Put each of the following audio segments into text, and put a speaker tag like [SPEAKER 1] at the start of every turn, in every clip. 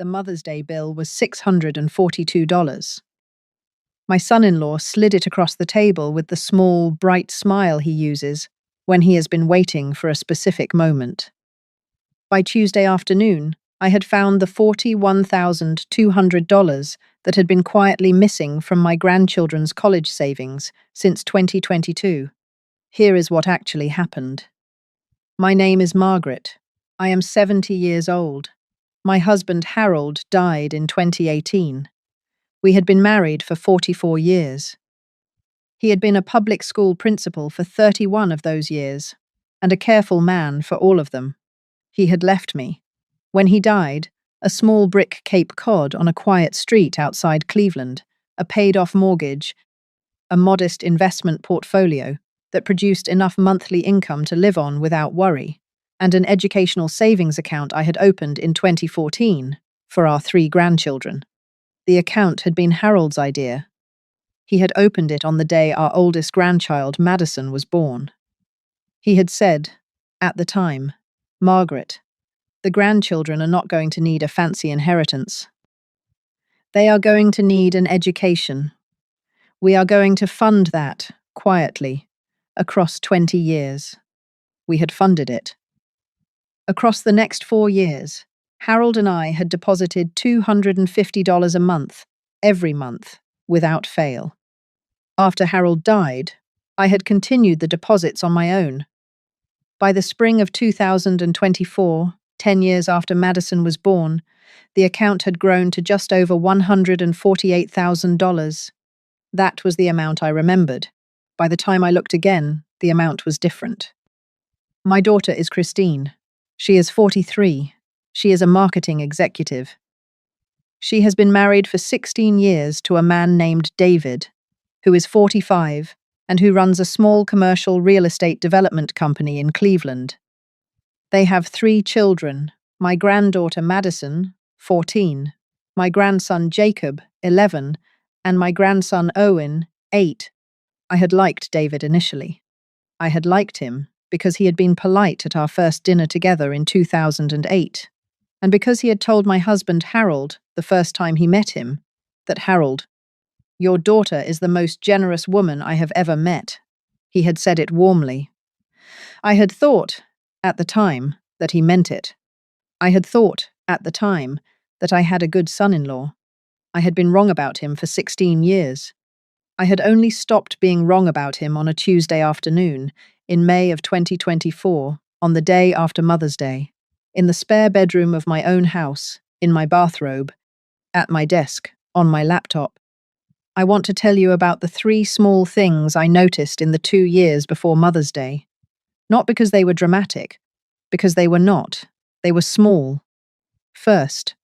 [SPEAKER 1] The Mother's Day bill was $642. My son-in-law slid it across the table with the small, bright smile he uses when he has been waiting for a specific moment. By Tuesday afternoon, I had found the $41,200 that had been quietly missing from my grandchildren's college savings since 2022. Here is what actually happened. My name is Margaret. I am 70 years old. My husband Harold died in 2018. We had been married for 44 years. He had been a public school principal for 31 of those years, and a careful man for all of them. He had left me. When he died, a small brick Cape Cod on a quiet street outside Cleveland, a paid-off mortgage, a modest investment portfolio that produced enough monthly income to live on without worry, and an educational savings account I had opened in 2014 for our 3 grandchildren. The account had been Harold's idea. He had opened it on the day our oldest grandchild, Madison, was born. He had said, at the time, "Margaret, the grandchildren are not going to need a fancy inheritance. They are going to need an education. We are going to fund that, quietly, across 20 years. We had funded it. Across the next 4 years, Harold and I had deposited $250 a month, every month, without fail. After Harold died, I had continued the deposits on my own. By the spring of 2024, 10 years after Madison was born, the account had grown to just over $148,000. That was the amount I remembered. By the time I looked again, the amount was different. My daughter is Christine. She is 43. She is a marketing executive. She has been married for 16 years to a man named David, who is 45 and who runs a small commercial real estate development company in Cleveland. They have 3 children, my granddaughter Madison, 14, my grandson Jacob, 11, and my grandson Owen, 8. I had liked David initially. I had liked him because he had been polite at our first dinner together in 2008, and because he had told my husband Harold, the first time he met him, that Harold, "Your daughter is the most generous woman I have ever met." He had said it warmly. I had thought, at the time, that he meant it. I had thought, at the time, that I had a good son-in-law. I had been wrong about him for 16 years. I had only stopped being wrong about him on a Tuesday afternoon, in May of 2024, on the day after Mother's Day, in the spare bedroom of my own house, in my bathrobe, at my desk, on my laptop. I want to tell you about the 3 small things I noticed in the 2 years before Mother's Day. Not because they were dramatic, because they were not. They were small. First,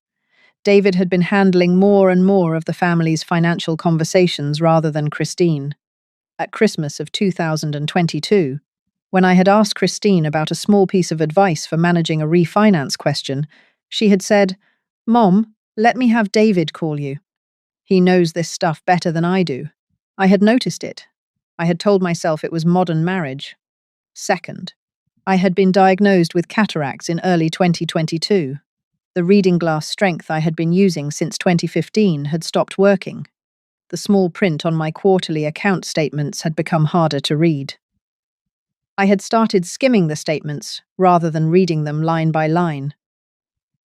[SPEAKER 1] David had been handling more and more of the family's financial conversations rather than Christine. At Christmas of 2022, when I had asked Christine about a small piece of advice for managing a refinance question, she had said, "Mom, let me have David call you. He knows this stuff better than I do." I had noticed it. I had told myself it was modern marriage. Second, I had been diagnosed with cataracts in early 2022. The reading glass strength I had been using since 2015 had stopped working. The small print on my quarterly account statements had become harder to read. I had started skimming the statements rather than reading them line by line.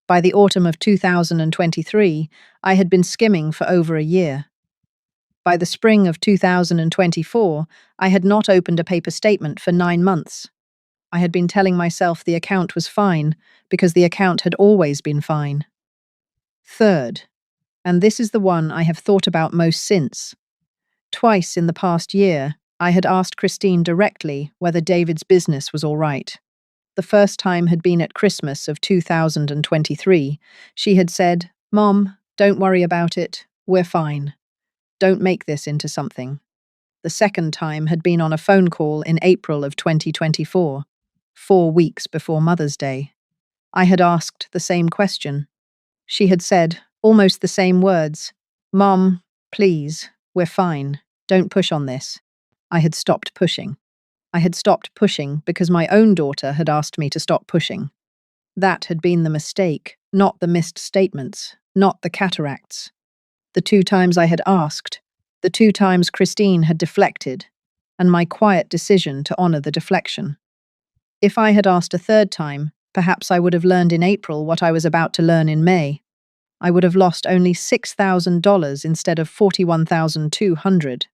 [SPEAKER 1] By the autumn of 2023, I had been skimming for over a year. By the spring of 2024, I had not opened a paper statement for 9 months. I had been telling myself the account was fine because the account had always been fine. Third, and this is the one I have thought about most since. Twice in the past year, I had asked Christine directly whether David's business was all right. The first time had been at Christmas of 2023. She had said, "Mom, don't worry about it. We're fine. Don't make this into something." The second time had been on a phone call in April of 2024, 4 weeks before Mother's Day. I had asked the same question. She had said, almost the same words, "Mom, please, we're fine. Don't push on this." I had stopped pushing. I had stopped pushing because my own daughter had asked me to stop pushing. That had been the mistake, not the missed statements. not the cataracts. The 2 times I had asked, the 2 times Christine had deflected, and my quiet decision to honor the deflection. If I had asked a third time, perhaps I would have learned in April what I was about to learn in May. I would have lost only $6,000 instead of $41,200.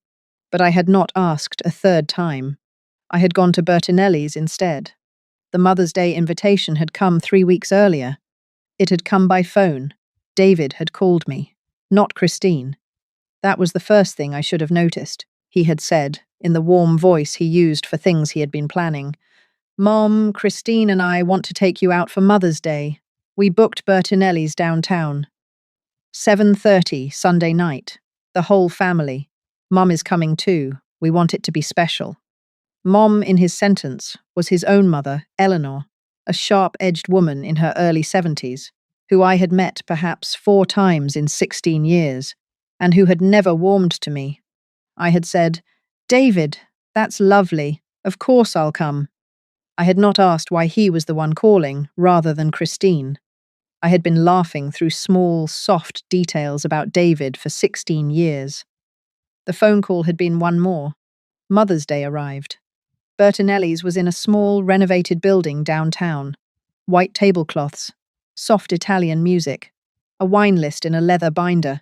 [SPEAKER 1] But I had not asked a third time. I had gone to Bertinelli's instead. The Mother's Day invitation had come 3 weeks earlier. It had come by phone. David had called me, not Christine. That was the first thing I should have noticed, he had said, in the warm voice he used for things he had been planning. Mom, Christine and I want to take you out for Mother's Day. We booked Bertinelli's downtown. 7:30 Sunday night. The whole family. Mom is coming too. We want it to be special. Mom, in his sentence, was his own mother, Eleanor, a sharp-edged woman in her early 70s, who I had met perhaps 4 times in 16 years, and who had never warmed to me. I had said, David, that's lovely. Of course I'll come. I had not asked why he was the one calling, rather than Christine. I had been laughing through small, soft details about David for 16 years. The phone call had been one more. Mother's Day arrived. Bertinelli's was in a small, renovated building downtown. White tablecloths, soft Italian music, a wine list in a leather binder.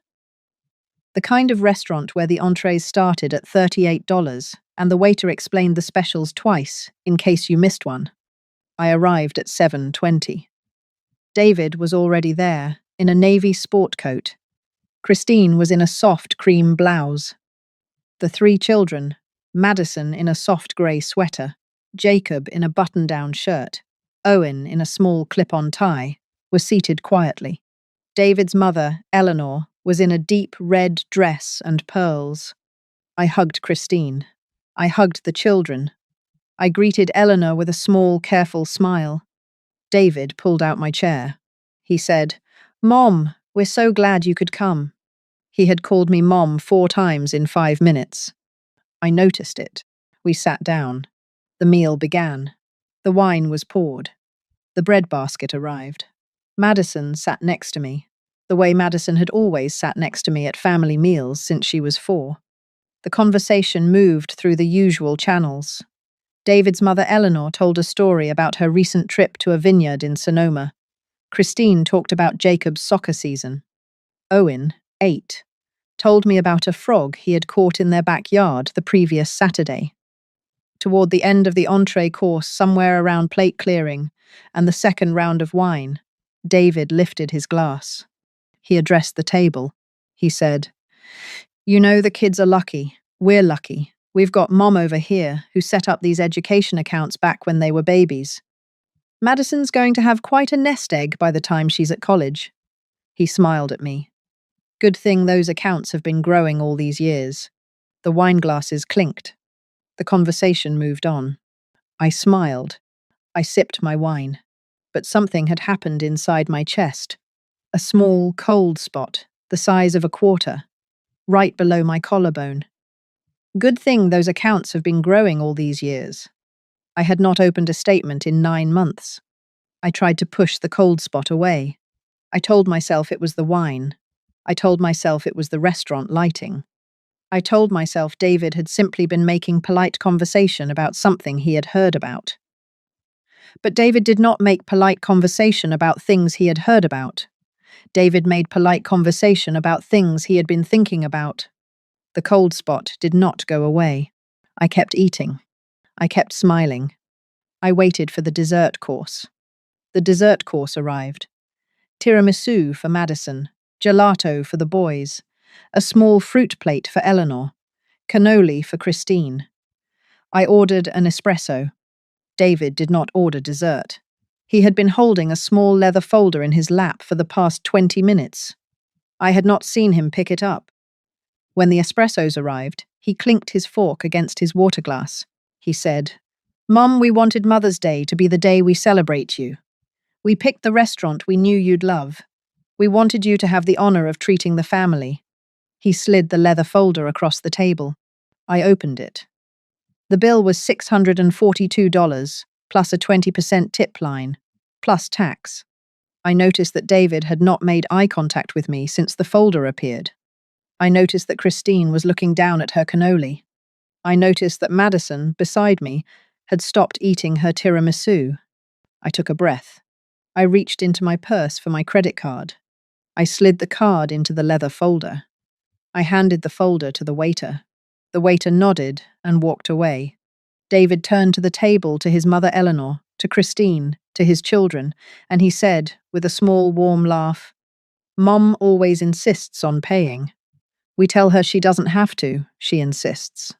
[SPEAKER 1] The kind of restaurant where the entrees started at $38 and the waiter explained the specials twice in case you missed one. I arrived at 7:20. David was already there, in a navy sport coat. Christine was in a soft cream blouse. The 3 children, Madison in a soft grey sweater, Jacob in a button-down shirt, Owen in a small clip-on tie, were seated quietly. David's mother, Eleanor, was in a deep red dress and pearls. I hugged Christine. I hugged the children. I greeted Eleanor with a small, careful smile. David pulled out my chair. He said, Mom, we're so glad you could come. He had called me Mom 4 times in 5 minutes. I noticed it. We sat down. The meal began. The wine was poured. The bread basket arrived. Madison sat next to me, the way Madison had always sat next to me at family meals since she was 4. The conversation moved through the usual channels. David's mother Eleanor told a story about her recent trip to a vineyard in Sonoma. Christine talked about Jacob's soccer season. Owen, 8, told me about a frog he had caught in their backyard the previous Saturday. Toward the end of the entree course, somewhere around plate clearing and the second round of wine, David lifted his glass. He addressed the table. He said, You know, the kids are lucky. We're lucky. We've got Mom over here, who set up these education accounts back when they were babies. Madison's going to have quite a nest egg by the time she's at college. He smiled at me. Good thing those accounts have been growing all these years. The wine glasses clinked. The conversation moved on. I smiled. I sipped my wine. But something had happened inside my chest. A small, cold spot, the size of a quarter, right below my collarbone. Good thing those accounts have been growing all these years. I had not opened a statement in 9 months. I tried to push the cold spot away. I told myself it was the wine. I told myself it was the restaurant lighting. I told myself David had simply been making polite conversation about something he had heard about. But David did not make polite conversation about things he had heard about. David made polite conversation about things he had been thinking about. The cold spot did not go away. I kept eating. I kept smiling. I waited for the dessert course. The dessert course arrived. Tiramisu for Madison, gelato for the boys, a small fruit plate for Eleanor, cannoli for Christine. I ordered an espresso. David did not order dessert. He had been holding a small leather folder in his lap for the past 20 minutes. I had not seen him pick it up. When the espressos arrived, he clinked his fork against his water glass. He said, Mom, we wanted Mother's Day to be the day we celebrate you. We picked the restaurant we knew you'd love. We wanted you to have the honor of treating the family. He slid the leather folder across the table. I opened it. The bill was $642, plus a 20% tip line, plus tax. I noticed that David had not made eye contact with me since the folder appeared. I noticed that Christine was looking down at her cannoli. I noticed that Madison, beside me, had stopped eating her tiramisu. I took a breath. I reached into my purse for my credit card. I slid the card into the leather folder. I handed the folder to the waiter. The waiter nodded and walked away. David turned to the table to his mother Eleanor, to Christine, to his children, and he said, with a small, warm laugh, "Mom always insists on paying. We tell her she doesn't have to, she insists."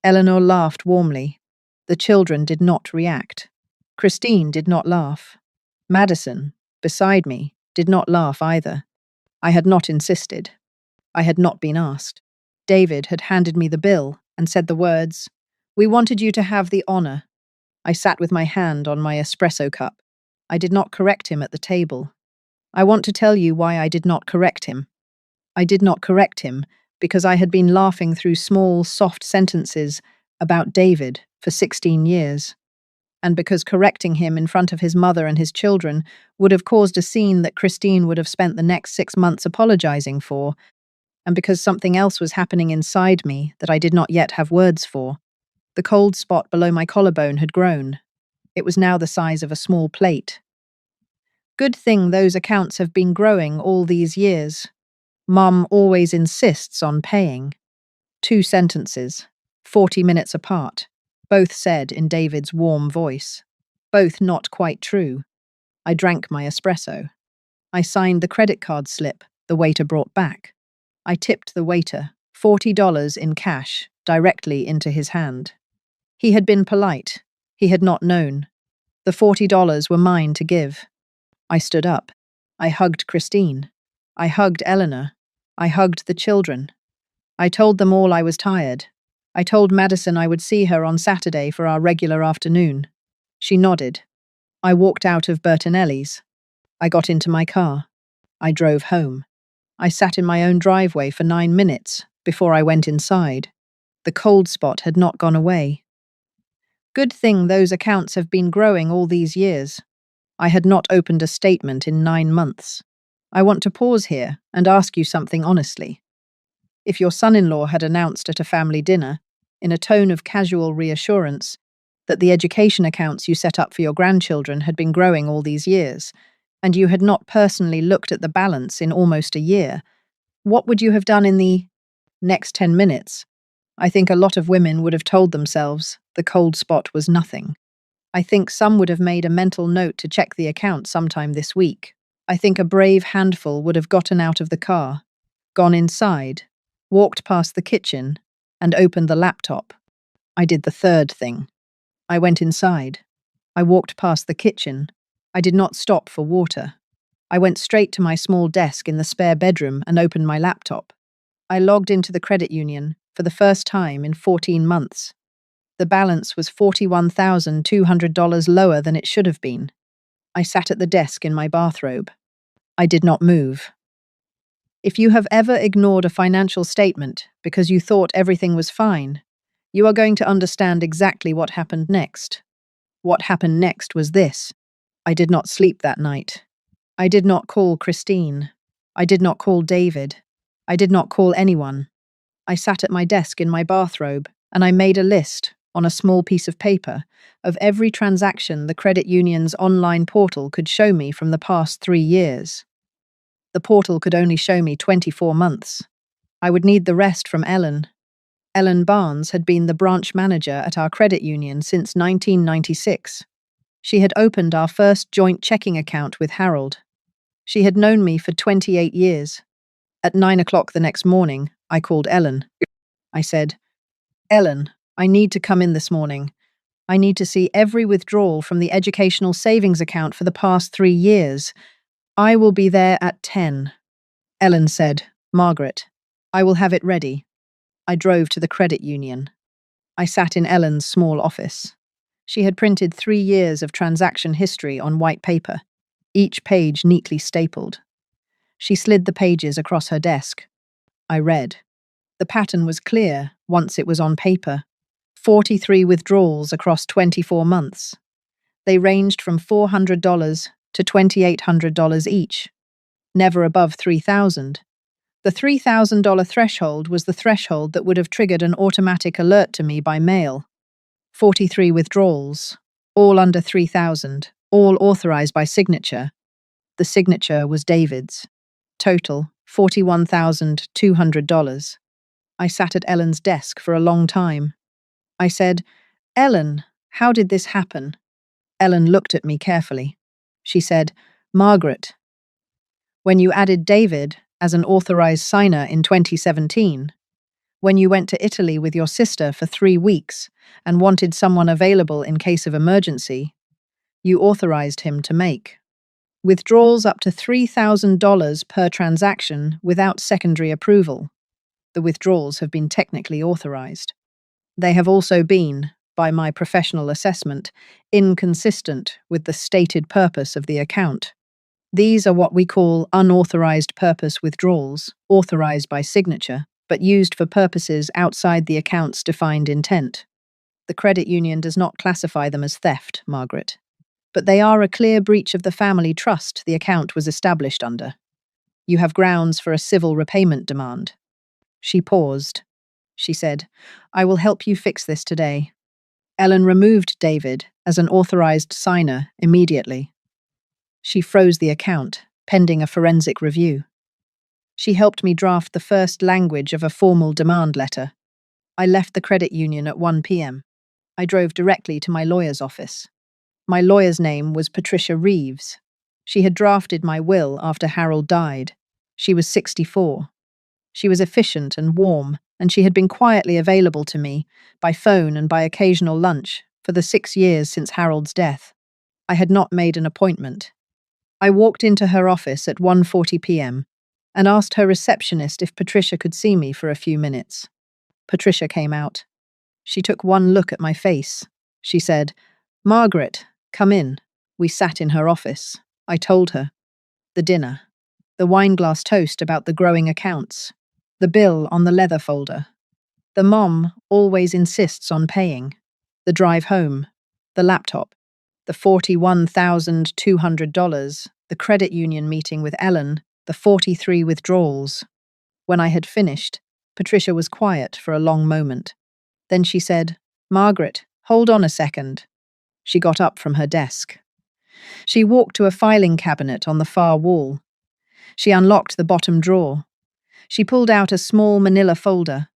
[SPEAKER 1] Eleanor laughed warmly. The children did not react. Christine did not laugh. Madison, beside me, did not laugh either. I had not insisted. I had not been asked. David had handed me the bill and said the words, "We wanted you to have the honor." I sat with my hand on my espresso cup. I did not correct him at the table. I want to tell you why I did not correct him. I did not correct him because I had been laughing through small, soft sentences about David for 16 years, and because correcting him in front of his mother and his children would have caused a scene that Christine would have spent the next 6 months apologizing for, and because something else was happening inside me that I did not yet have words for. The cold spot below my collarbone had grown. It was now the size of a small plate. Good thing those accounts have been growing all these years. Mum always insists on paying. 2 sentences, 40 minutes apart, both said in David's warm voice. Both not quite true. I drank my espresso. I signed the credit card slip the waiter brought back. I tipped the waiter $40 in cash directly into his hand. He had been polite. He had not known. The $40 were mine to give. I stood up. I hugged Christine. I hugged Eleanor. I hugged the children. I told them all I was tired. I told Madison I would see her on Saturday for our regular afternoon. She nodded. I walked out of Bertinelli's. I got into my car. I drove home. I sat in my own driveway for 9 minutes before I went inside. The cold spot had not gone away. Good thing those accounts have been growing all these years. I had not opened a statement in 9 months. I want to pause here and ask you something honestly. If your son-in-law had announced at a family dinner, in a tone of casual reassurance, that the education accounts you set up for your grandchildren had been growing all these years, and you had not personally looked at the balance in almost a year, what would you have done in the next 10 minutes? I think a lot of women would have told themselves the cold spot was nothing. I think some would have made a mental note to check the account sometime this week. I think a brave handful would have gotten out of the car, gone inside, walked past the kitchen, and opened the laptop. I did the third thing. I went inside. I walked past the kitchen. I did not stop for water. I went straight to my small desk in the spare bedroom and opened my laptop. I logged into the credit union for the first time in 14 months. The balance was $41,200 lower than it should have been. I sat at the desk in my bathrobe. I did not move. If you have ever ignored a financial statement because you thought everything was fine, you are going to understand exactly what happened next. What happened next was this. I did not sleep that night. I did not call Christine. I did not call David. I did not call anyone. I sat at my desk in my bathrobe and I made a list on a small piece of paper of every transaction the credit union's online portal could show me from the past 3 years. The portal could only show me 24 months. I would need the rest from Ellen. Ellen Barnes had been the branch manager at our credit union since 1996. She had opened our first joint checking account with Harold. She had known me for 28 years. At 9 o'clock the next morning, I called Ellen. I said, "Ellen, I need to come in this morning. I need to see every withdrawal from the educational savings account for the past 3 years. I will be there at 10. Ellen said, "Margaret, I will have it ready." I drove to the credit union. I sat in Ellen's small office. She had printed 3 years of transaction history on white paper, each page neatly stapled. She slid the pages across her desk. I read. The pattern was clear once it was on paper. 43 withdrawals across 24 months. They ranged from $400 to $2,800 each, never above $3,000. The $3,000 threshold was the threshold that would have triggered an automatic alert to me by mail. 43 withdrawals, all under 3,000, all authorized by signature. The signature was David's. Total, $41,200. I sat at Ellen's desk for a long time. I said, "Ellen, how did this happen?" Ellen looked at me carefully. She said, "Margaret, when you added David as an authorized signer in 2017, when you went to Italy with your sister for 3 weeks and wanted someone available in case of emergency, you authorized him to make withdrawals up to $3,000 per transaction without secondary approval. The withdrawals have been technically authorized. They have also been, by my professional assessment, inconsistent with the stated purpose of the account. These are what we call unauthorized purpose withdrawals, authorized by signature, but used for purposes outside the account's defined intent. The credit union does not classify them as theft, Margaret, but they are a clear breach of the family trust the account was established under. You have grounds for a civil repayment demand." She paused. She said, "I will help you fix this today." Ellen removed David as an authorized signer immediately. She froze the account, pending a forensic review. She helped me draft the first language of a formal demand letter. I left the credit union at 1 p.m. I drove directly to my lawyer's office. My lawyer's name was Patricia Reeves. She had drafted my will after Harold died. She was 64. She was efficient and warm, and she had been quietly available to me, by phone and by occasional lunch, for the 6 years since Harold's death. I had not made an appointment. I walked into her office at 1:40 p.m. and asked her receptionist if Patricia could see me for a few minutes. Patricia came out. She took one look at my face. She said, "Margaret, come in." We sat in her office. I told her. The dinner. The wineglass toast about the growing accounts. The bill on the leather folder. The mom always insists on paying. The drive home. The laptop. The $41,200. The credit union meeting with Ellen. The 43 withdrawals. When I had finished, Patricia was quiet for a long moment. Then she said, "Margaret, hold on a second." She got up from her desk. She walked to a filing cabinet on the far wall. She unlocked the bottom drawer. She pulled out a small manila folder.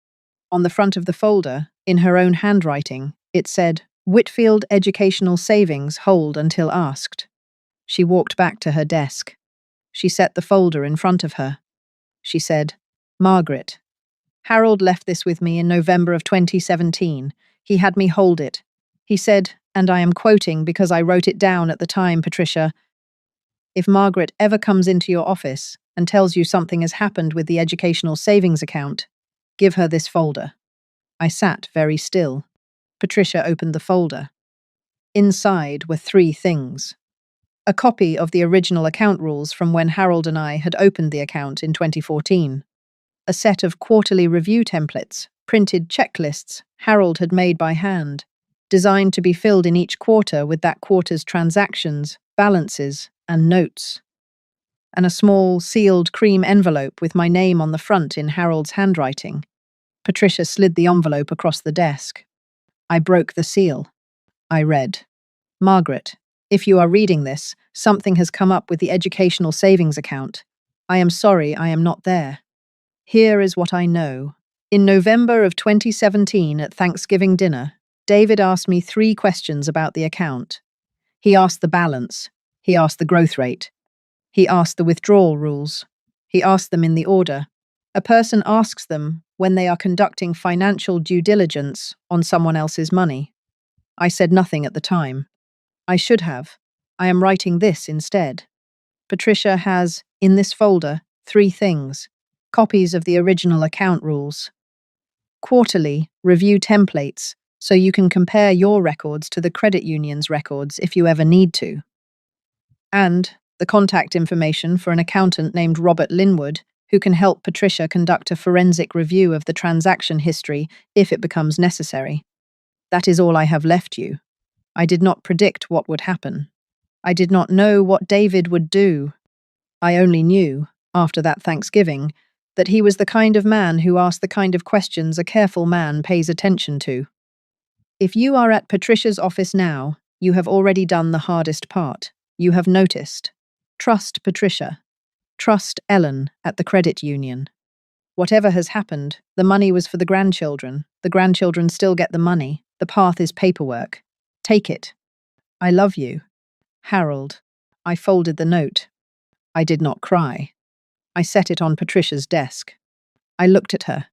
[SPEAKER 1] On the front of the folder, in her own handwriting, it said, "Whitfield Educational Savings Hold Until Asked." She walked back to her desk. She set the folder in front of her. She said, "Margaret, Harold left this with me in November of 2017. He had me hold it. He said, and I am quoting because I wrote it down at the time, Patricia, if Margaret ever comes into your office and tells you something has happened with the educational savings account, give her this folder." I sat very still. Patricia opened the folder. Inside were 3 things. A copy of the original account rules from when Harold and I had opened the account in 2014. A set of quarterly review templates, printed checklists Harold had made by hand, designed to be filled in each quarter with that quarter's transactions, balances, and notes. And a small, sealed cream envelope with my name on the front in Harold's handwriting. Patricia slid the envelope across the desk. I broke the seal. I read, "Margaret, if you are reading this, something has come up with the educational savings account. I am sorry I am not there. Here is what I know. In November of 2017 at Thanksgiving dinner, David asked me 3 questions about the account. He asked the balance. He asked the growth rate. He asked the withdrawal rules. He asked them in the order. A person asks them when they are conducting financial due diligence on someone else's money. I said nothing at the time. I should have. I am writing this instead. Patricia has, in this folder, 3 things. Copies of the original account rules. Quarterly review templates, so you can compare your records to the credit union's records if you ever need to. And the contact information for an accountant named Robert Linwood, who can help Patricia conduct a forensic review of the transaction history if it becomes necessary. That is all I have left you. I did not predict what would happen. I did not know what David would do. I only knew, after that Thanksgiving, that he was the kind of man who asked the kind of questions a careful man pays attention to. If you are at Patricia's office now, you have already done the hardest part. You have noticed. Trust Patricia. Trust Ellen at the credit union. Whatever has happened, the money was for the grandchildren. The grandchildren still get the money. The path is paperwork. Take it. I love you. Harold. I folded the note. I did not cry. I set it on Patricia's desk. I looked at her.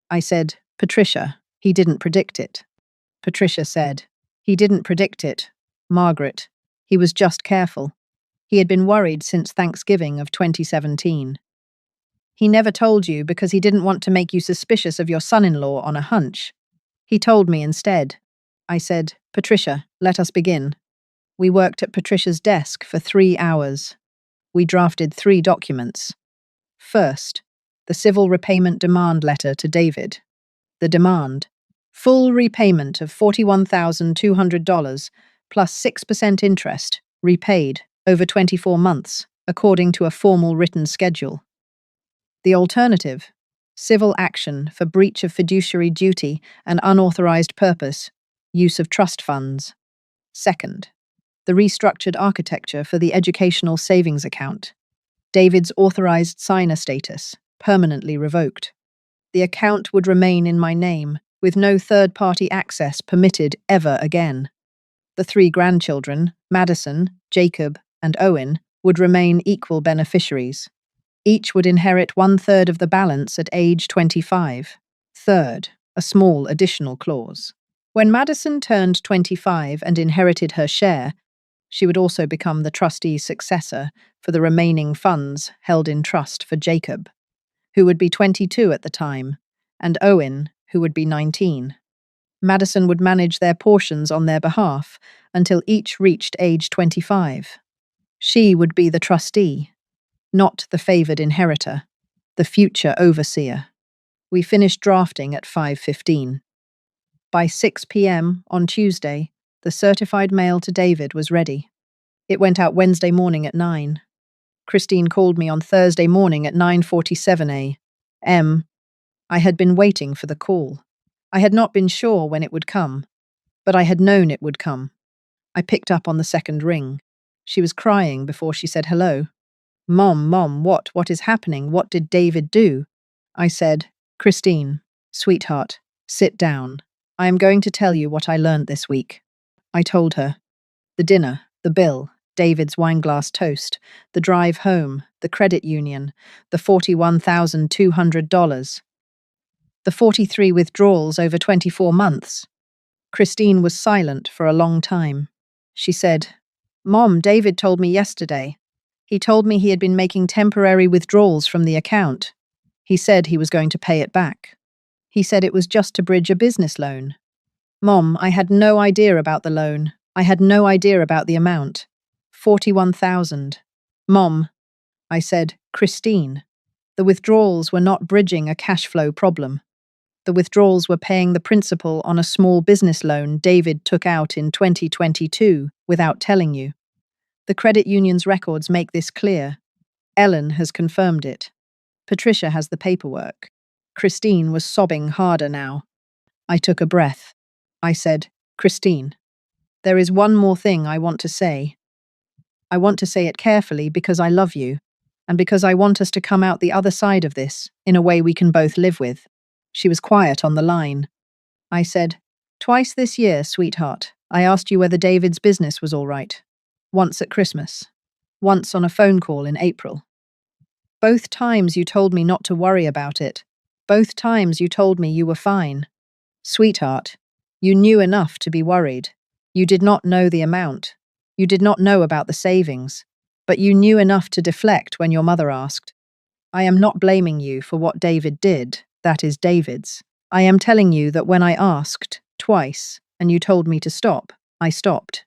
[SPEAKER 1] I said, Patricia, he didn't predict it. Patricia said, he didn't predict it. Margaret, he was just careful. He had been worried since Thanksgiving of 2017. He never told you because he didn't want to make you suspicious of your son-in-law on a hunch. He told me instead. I said, Patricia, let us begin. We worked at Patricia's desk for 3 hours. We drafted 3 documents. First, the civil repayment demand letter to David. The demand: full repayment of $41,200 plus 6% interest, repaid over 24 months, according to a formal written schedule. The alternative: civil action for breach of fiduciary duty and unauthorized purpose, use of trust funds. Second, the restructured architecture for the educational savings account. David's authorized signer status, permanently revoked. The account would remain in my name, with no third-party access permitted ever again. The 3 grandchildren, Madison, Jacob, and Owen, would remain equal beneficiaries. Each would inherit 1/3 of the balance at age 25. Third, a small additional clause. When Madison turned 25 and inherited her share, she would also become the trustee's successor for the remaining funds held in trust for Jacob, who would be 22 at the time, and Owen, who would be 19. Madison would manage their portions on their behalf until each reached age 25. She would be the trustee, not the favored inheritor, the future overseer. We finished drafting at 5:15. By 6 p.m. on Tuesday, the certified mail to David was ready. It went out Wednesday morning at 9. Christine called me on Thursday morning at 9:47 a.m. I had been waiting for the call. I had not been sure when it would come, but I had known it would come. I picked up on the second ring. She was crying before she said hello. Mom, what is happening? What did David do? I said, Christine, sweetheart, sit down. I am going to tell you what I learned this week. I told her. The dinner, the bill, David's wineglass toast, the drive home, the credit union, the $41,200, the 43 withdrawals over 24 months. Christine was silent for a long time. She said, Mom, David told me yesterday. He told me he had been making temporary withdrawals from the account. He said he was going to pay it back. He said it was just to bridge a business loan. Mom, I had no idea about the loan. I had no idea about the amount. 41,000. Mom, I said, Christine, the withdrawals were not bridging a cash flow problem. The withdrawals were paying the principal on a small business loan David took out in 2022 without telling you. The credit union's records make this clear. Ellen has confirmed it. Patricia has the paperwork. Christine was sobbing harder now. I took a breath. I said, Christine, there is one more thing I want to say. I want to say it carefully because I love you, and because I want us to come out the other side of this in a way we can both live with. She was quiet on the line. I said, twice this year, sweetheart, I asked you whether David's business was all right. Once at Christmas. Once on a phone call in April. Both times you told me not to worry about it. Both times you told me you were fine. Sweetheart, you knew enough to be worried. You did not know the amount. You did not know about the savings. But you knew enough to deflect when your mother asked. I am not blaming you for what David did. That is David's. I am telling you that when I asked, twice, and you told me to stop, I stopped.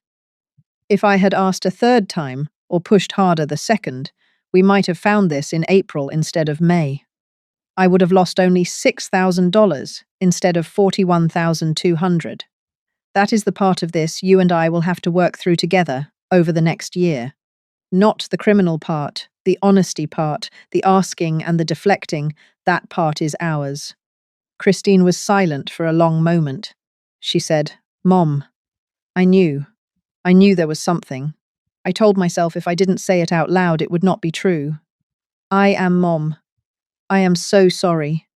[SPEAKER 1] If I had asked a third time, or pushed harder the second, we might have found this in April instead of May. I would have lost only $6,000 instead of $41,200. That is the part of this you and I will have to work through together, over the next year. Not the criminal part, the honesty part, the asking and the deflecting, that part is ours. Christine was silent for a long moment. She said, Mom, I knew. I knew there was something. I told myself if I didn't say it out loud, it would not be true. I am Mom. I am so sorry.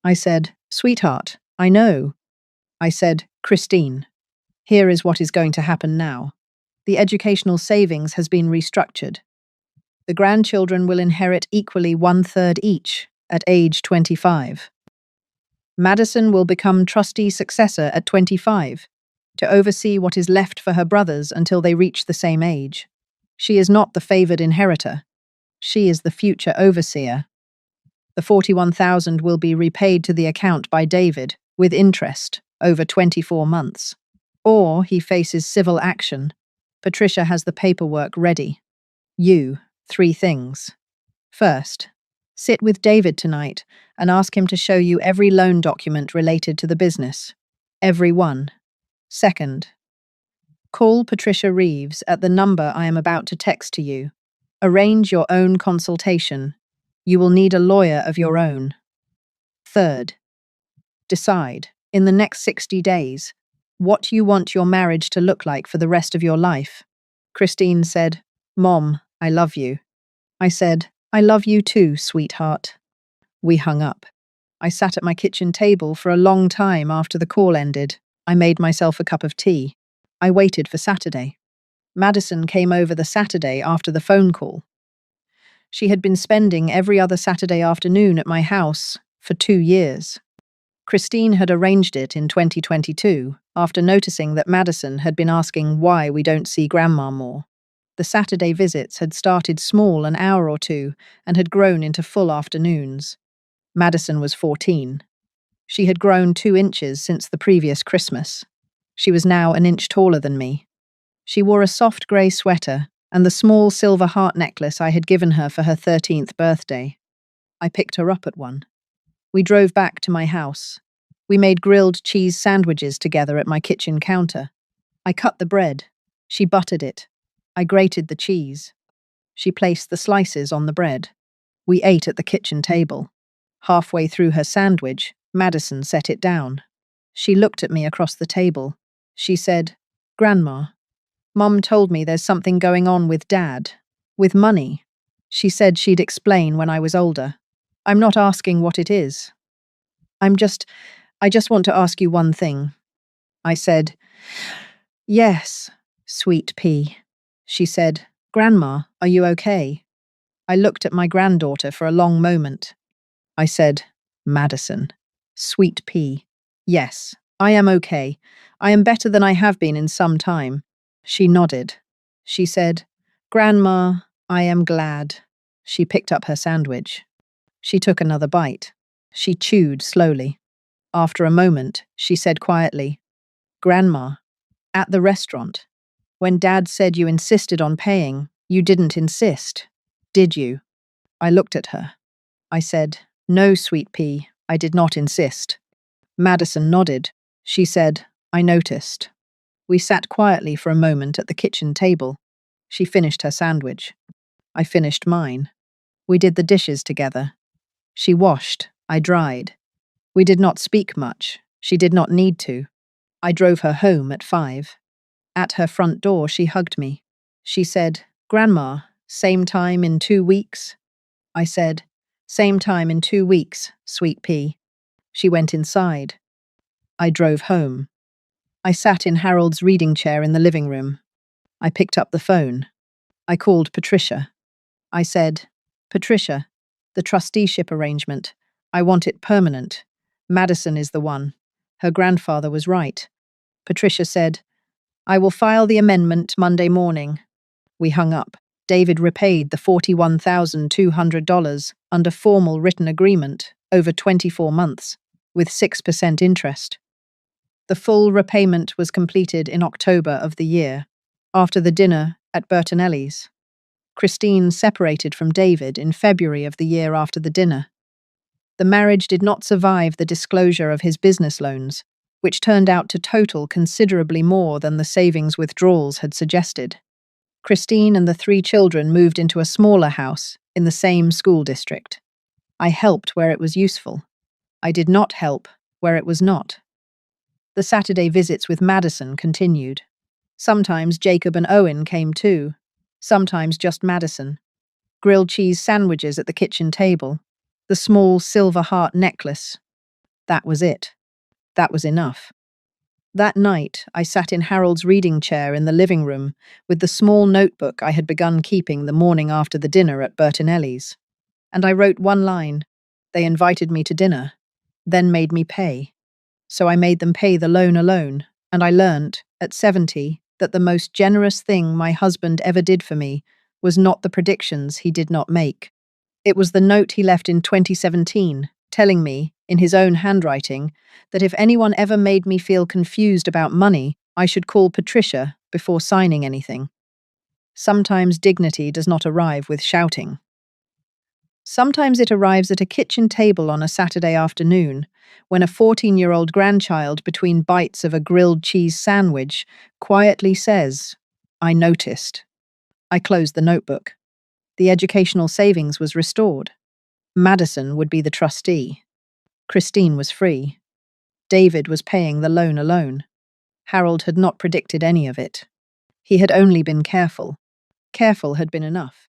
[SPEAKER 1] I said, Sweetheart, I know. I said, Christine, here is what is going to happen now. The educational savings has been restructured. The grandchildren will inherit equally 1/3 each at age 25. Madison will become trustee successor at 25 to oversee what is left for her brothers until they reach the same age. She is not the favored inheritor. She is the future overseer. The $41,000 will be repaid to the account by David with interest over 24 months. Or he faces civil action. Patricia has the paperwork ready. 3 things. First, sit with David tonight and ask him to show you every loan document related to the business. Every one. Second, call Patricia Reeves at the number I am about to text to you. Arrange your own consultation. You will need a lawyer of your own. Third, decide, in the next 60 days, what you want your marriage to look like for the rest of your life. Christine said, Mom, I love you. I said, I love you too, sweetheart. We hung up. I sat at my kitchen table for a long time after the call ended. I made myself a cup of tea. I waited for Saturday. Madison came over the Saturday after the phone call. She had been spending every other Saturday afternoon at my house for 2 years. Christine had arranged it in 2022 after noticing that Madison had been asking why we don't see Grandma more. The Saturday visits had started small, an hour or two, and had grown into full afternoons. Madison was 14. She had grown 2 inches since the previous Christmas. She was now an inch taller than me. She wore a soft grey sweater and the small silver heart necklace I had given her for her 13th birthday. I picked her up at one. We drove back to my house. We made grilled cheese sandwiches together at my kitchen counter. I cut the bread. She buttered it. I grated the cheese. She placed the slices on the bread. We ate at the kitchen table. Halfway through her sandwich, Madison set it down. She looked at me across the table. She said, Grandma, Mum told me there's something going on with Dad. With money. She said she'd explain when I was older. I'm not asking what it is. I just want to ask you one thing. I said, Yes, sweet pea. She said, Grandma, are you okay? I looked at my granddaughter for a long moment. I said, Madison, sweet pea. Yes, I am okay. I am better than I have been in some time. She nodded. She said, Grandma, I am glad. She picked up her sandwich. She took another bite. She chewed slowly. After a moment, she said quietly, Grandma, at the restaurant, when Dad said you insisted on paying, you didn't insist, did you? I looked at her. I said, No, sweet pea, I did not insist. Madison nodded. She said, I noticed. We sat quietly for a moment at the kitchen table. She finished her sandwich. I finished mine. We did the dishes together. She washed. I dried. We did not speak much. She did not need to. I drove her home at 5. At her front door, she hugged me. She said, Grandma, same time in 2 weeks? I said, Same time in 2 weeks, sweet pea. She went inside. I drove home. I sat in Harold's reading chair in the living room. I picked up the phone. I called Patricia. I said, Patricia, the trusteeship arrangement. I want it permanent. Madison is the one. Her grandfather was right. Patricia said, I will file the amendment Monday morning. We hung up. David repaid the $41,200 under formal written agreement over 24 months, with 6% interest. The full repayment was completed in October of the year, after the dinner at Bertinelli's. Christine separated from David in February of the year after the dinner. The marriage did not survive the disclosure of his business loans, which turned out to total considerably more than the savings withdrawals had suggested. Christine and the three children moved into a smaller house in the same school district. I helped where it was useful. I did not help where it was not. The Saturday visits with Madison continued. Sometimes Jacob and Owen came too. Sometimes just Madison. Grilled cheese sandwiches at the kitchen table. The small silver heart necklace. That was it. That was enough. That night, I sat in Harold's reading chair in the living room with the small notebook I had begun keeping the morning after the dinner at Bertinelli's. And I wrote one line. They invited me to dinner, then made me pay. So I made them pay the loan alone, and I learnt, at 70, that the most generous thing my husband ever did for me was not the predictions he did not make. It was the note he left in 2017, telling me, in his own handwriting, that if anyone ever made me feel confused about money, I should call Patricia before signing anything. Sometimes dignity does not arrive with shouting. Sometimes it arrives at a kitchen table on a Saturday afternoon, when a 14-year-old grandchild, between bites of a grilled cheese sandwich, quietly says, "I noticed." I closed the notebook. The educational savings was restored. Madison would be the trustee. Christine was free. David was paying the loan alone. Harold had not predicted any of it. He had only been careful. Careful had been enough.